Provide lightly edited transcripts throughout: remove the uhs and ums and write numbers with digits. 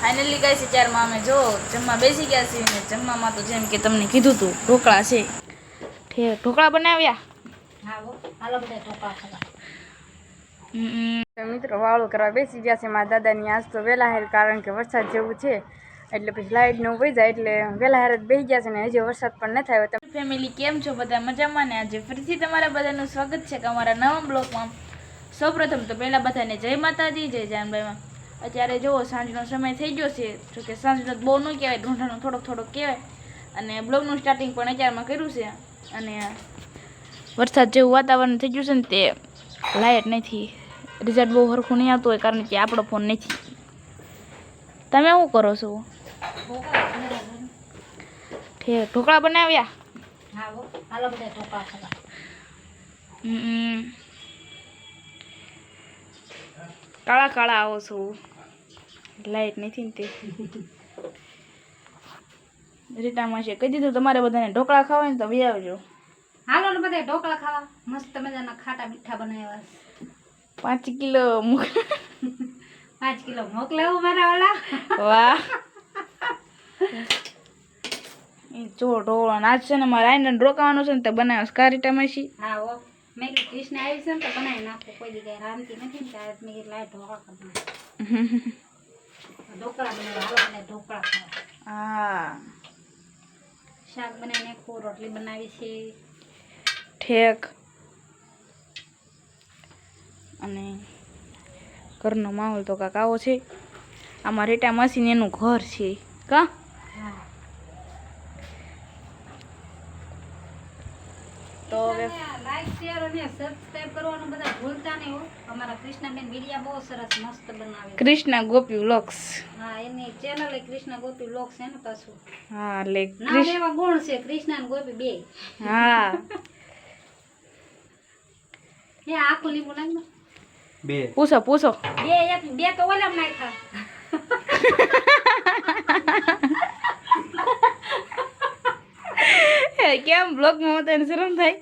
Finally guys અત્યારમાં અમે જો જમવા બેસી ગયા છીએ ને જમવામાં તો જેમ કે તમને કીધું હતું ઢોકળા છે. ઢોકળા બનાવ્યા. હા હાલો બધા ઢોકળા ખાવા. મિત્રો વાળું કરવા બેસી ગયા છે મારા દાદાની. આજ તો વહેલા હેર કારણ કે વરસાદ જેવું છે એટલે પછી લાઇટ ને વહી જાય એટલે વહેલા હેર જ બેસી ગયા છે ને હજી વરસાદ પણ ન થાય. તમે ફેમિલી કેમ છો? બધા મજામાં ને? આજે ફરીથી તમારા બધાનું સ્વાગત છે કે અમારા નવા બ્લોગમાં. સૌપ્રથમ તો પહેલાં બધાને જય માતાજી, જય જાનભાઈમાં. અત્યારે જુઓ સાંજનો સમય થઈ ગયો છે, જોકે સાંજનો બહુ ન કહેવાય, ઢૂંઢાનો થોડોક કહેવાય. અને બ્લોગનું સ્ટાર્ટિંગ પણ અત્યારમાં કર્યું છે. અને વરસાદ જેવું વાતાવરણ થઈ ગયું છે ને તે લાઇટ નથી, રિઝલ્ટ બહુ સરખું નહીં આવતું હોય કારણ કે આપણો ફોન નથી. તમે શું કરો છો? ઢોકળા બનાવ્યા. હા હાલો બધા ઢોકળા ખાવા. કાળા કાળા આવો છો, લાઈટ નથી ને તે રીટામાં છે. કહી દીધું તમારે બધાને ઢોકળા ખાવા ને તો બી આવજો. હાલો ને બધા ઢોકળા ખાવા. મસ્ત મજાના ખાટા મીઠા બનાવ્યા. 5 કિલો 5 કિલો મોકલાવું મારા વાલા. વાહ જો ઢોકળા નાચ છે ને મારે આઈને રોકાવાનું છે ને તો બનાવ્યો કારી ટમાસી. હા હો મેં કૃષ્ણ આવી છે ને તો બનાવી નાખું. કોઈ જગ્યાએ રાંધતી નથી ને ત્યારે મેં લાઈટ ઢોકળા ખાવા. ઢોકળા બનાવ્યા. હાલો બધા ઢોકળા ખાવા. હા શાક બનાવીને નાખું, રોટલી બનાવી છે. ઠેક. અને ઘરનો માહોલ તો કાંક આવો છે. આમાં રેટા માસીને એનું ઘર છે કા. તો હવે લાઈક શેર અને સબસ્ક્રાઇબ કરવાનું બધા ભૂલતા નહીં હો. અમારા કૃષ્ણાબેન વિડિયા બહુ સરસ મસ્ત બનાવે. કૃષ્ણા ગોપી વ્લોગ્સ. હા એની ચેનલ એ કૃષ્ણા ગોપી વ્લોગ્સ છે ને પાછું. હા લે નામ એવા ગુણ છે કૃષ્ણા અને ગોપી બે. હા એ આખું લીંબુ નાખ બે પૂછો બે એક બે તો ઓલામ નાખા. કેમ બ્લોગમાં તને શરમ થાય?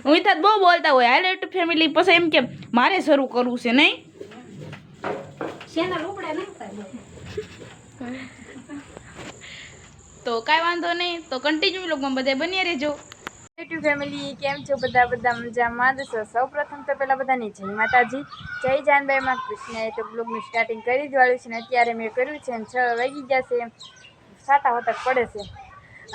હું તો બહુ બોલતા હોય હાઇલાઇટ ફેમિલી પછી એમ કે મારે શરૂ કરવું છે નહીં. ચેનલ ઉપડે નહીં થાય. તો કાંઈ વાંધો નહીં, તો કન્ટિન્યુ બ્લોગમાં બધા બન્યા રહેજો. યુટ્યુબ ફેમિલી કેમ છો? બધા મજામાં છો? સૌપ્રથમ તો પહેલાં બધાની જય માતાજી, જય જાનભાઈમાં. કૃષ્ણએ તો બ્લોગનું સ્ટાર્ટિંગ કરી જ વાળ્યું છે ને અત્યારે મેં કર્યું છે ને 6 વાગી ગયા છે. સાટા હોતક પડે છે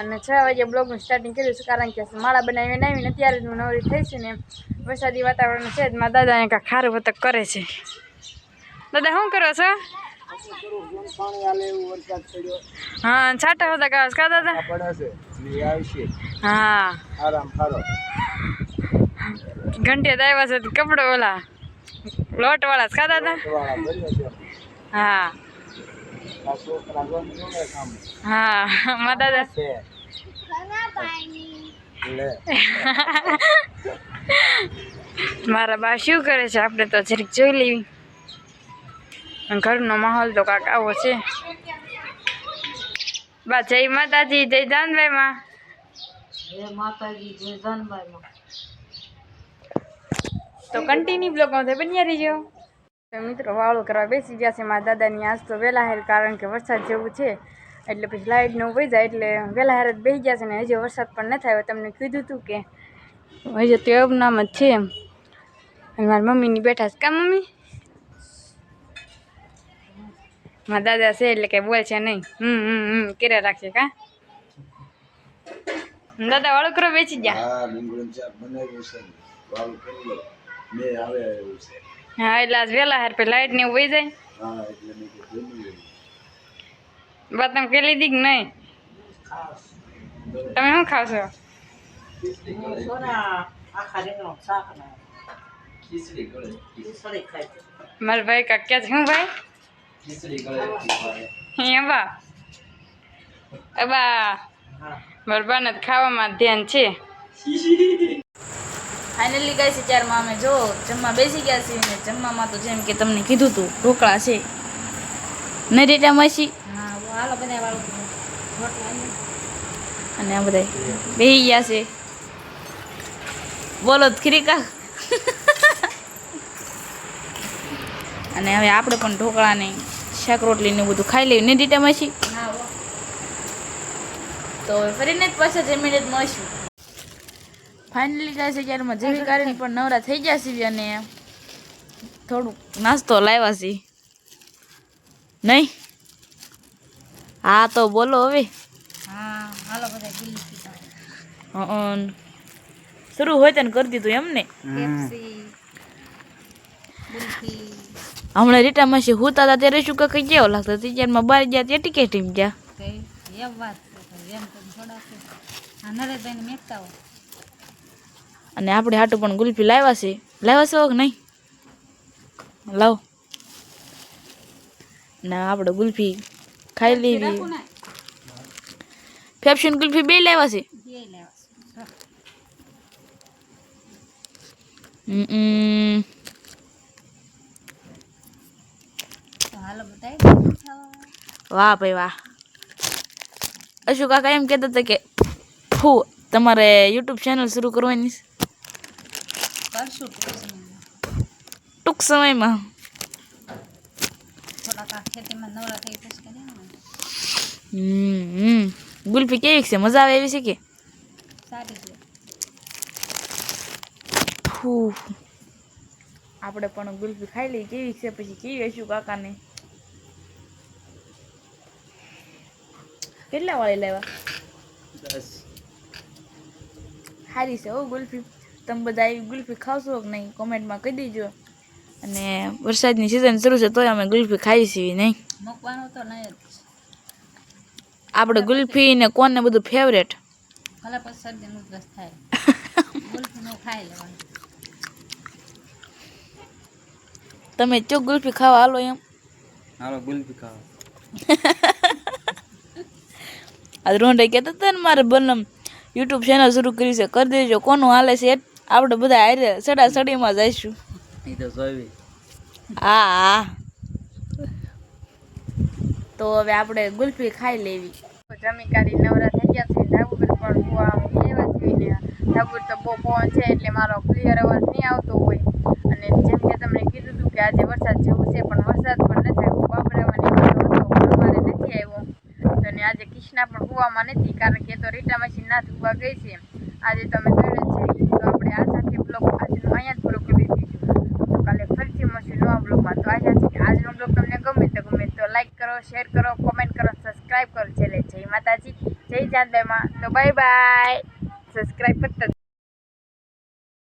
અને 6 વાગે બ્લોગનું સ્ટાર્ટિંગ કર્યું છે કારણ કે માળા બનાવીને આવીને અત્યારે જ હું નવરી થઈ છું ને વરસાદી વાતાવરણ છે જ. મારા દાદા કાંઈ ખારું હોતક કરે છે. દાદા શું કરો છો? હા છાટા હોતક આવે કા દાદા? હા ઘંટિયા તો આવ્યા છે કપડો ઓલા લોટ વાળા કા દાદા? હા હા મારા દાદા મારા બા શું કરે છે આપણે તો જરીક જોઈ લેવી. ઘરનો માહોલ તો કાંક આવો છે. બા જય માતાજી, જય જાનભાઈમાં. જય માતાજી, જય જાનભાઈમાં. તો કન્ટિન્યુ બ્લોગમાં તો બન્યા રહીજો. તો મિત્રો વાળું કરવા બેસી ગયા છે મારા દાદાની. આજ તો વહેલા હેર કારણ કે વરસાદ જેવું છે એટલે પછી લાઇટ ને વહી જાય એટલે વહેલા હેર જ બેસી ગયા છે ને હજી વરસાદ પણ ન થાય. તમને કીધું હતું કે હજી તો એવું નામ જ છે એમ. અને મારી મમ્મીની બેઠા છે કા મમ્મી? મારા દાદા છે એટલે કંઈ બોલ છે નહીં. કરે રાખશે કા દાદા? વાળું કરવા બેસી ગયા. હા એટલે આજ વહેલા હેર પછી લાઇટ ને વહી જાય. બા તમે કે લીધી કે નહીં? તમે શું ખાવ છો? મારા ભાઈ કાક્યા છે. શું ભાઈ? બા મારા બાને ખાવામાં ધ્યાન છે. ફાઇનલી ગાઈસ અત્યારમાં અમે જો જમવા બેસી ગયા છીએ ને જમવામાં તો જેમ કે તમને કીધું હતું ઢોકળા છે ને રેટા માસી. હા હાલો બધા વાળું અને આ બધા બેસી ગયા છે. બોલો ખરી કા. અને હવે આપણે પણ ઢોકળાની શાક રોટલી ને બધું ખાઈ લેવું ને ડીટામાં છીએ. હા હો. તો હવે ફરીને જ પાછા જમીને જ મળશું. ફાઇનલી ગાય છે ક્યારમાં જેવી કરીને પણ નવરા થઈ ગયા છે અને થોડુંક નાસ્તો લાવ્યા છે નહીં. હા તો બોલો હવે. હા હાલો બધા ગુલ્ફી ખાવા. શરૂ હોય તને કરી દીધું એમ ને. પેપ્સી ગુલ્ફી. હમણાં રીટા માસી હોતા હતા ત્યારે શું કઈ કેવો લાગતો ટીચરમાં બહાર ગયા ત્યાં ટીકે ટીમ ગયા. કઈ એમ વાત છે એમ તો થોડા છે આ નરેશભાઈને મેકતા હો. અને આપણે હાટું પણ ગુલ્ફી લાવ્યા છે કે નહીં લાવ ના આપણે ગુલ્ફી ખાઈ લેવી. ફેફસીન ગુલ્ફી બે લાવ્યા છે. બે લેવા તો હાલો બધા ખાવા. વાહ ભાઈ વાહ. અશુ કાકા એમ કહેતા હતા કે ફૂ તમારે યુટ્યુબ ચેનલ શરૂ કરવાની કરશું ટૂંક સમયમાં. થોડાક આ ખેતીમાં નવરા થઈ પછી કરીએ ને. ગુલ્ફી કેવી છે મજા આવે એવી છે કે સારી છે. ફૂ આપણે પણ ગુલ્ફી ખાઈ લઈએ કેવી છે પછી કેવી હશું કાકાને. કેટલા વાળી લેવા 10. સારી છે હો ગુલ્ફી. તમે બધા એવી ગુલ્ફી ખાવશો કે નહીં કોમેન્ટમાં કહી દેજો. અને વરસાદની સિઝન શરૂ છે તોય અમે ગુલ્ફી ખાઈ છીએ નહીં. મૂકવાનું તો નહીં જ. આપણે ગુલ્ફી ને કોણ ને બધું ફેવરેટ. ભલે પછી શરદી ઉધરસ થાય ગુલ્ફીનું ખાઈ લેવાનું. તમે ચો ગુલ્ફી ખાવા હાલો એમ. હાલો ગુલ્ફી ખાવા. આ રોંઢે કહેતા હતા ને મારે બનમ યુટ્યુબ ચેનલ શરૂ કરી છે કરી દેજો. કોનું હાલે છે આપણે બધા હારે સડાસડીમાં જઈશું. એ તો જોઈ. હા તો હવે આપણે ગુલ્ફી ખાઈ લેવી. જમી કાઢી નવરા થઈ ગયા છે. ધાબુ પર પણ એવા છીએ ને ધાબુ તો બહુ પવન છે એટલે મારો ક્લિયર અવાજ નહીં આવતો હોય. અને જેમ કે તમને કીધું હતું કે આજે વરસાદ જેવું છે પણ વરસાદ પણ નથી આવ્યો. બાબરામાં નીકળ્યો હતો પણ અમારે નથી આવ્યો. અને આજે કિષ્ણા પણ કૂવામાં નથી કારણ કે તો રીટા મશીન ના ધોવા ગઈ છે. આજે તમે જોયું છે તો આપણે આ સાથે બ્લોગ આજનો અહીંયા જ પૂરો કરી દીધું. તો કાલે ફરીથી મળશું નવા બ્લોગમાં. તો આજનો બ્લોગ તમને ગમે તો લાઈક કરો, શેર કરો, કોમેન્ટ કરો, સબસ્ક્રાઈબ કરો. છેલ્લે જય માતાજી, જય ચાંદબાઈમાં. તો બાય બાય. સબસ્ક્રાઈબ કરતા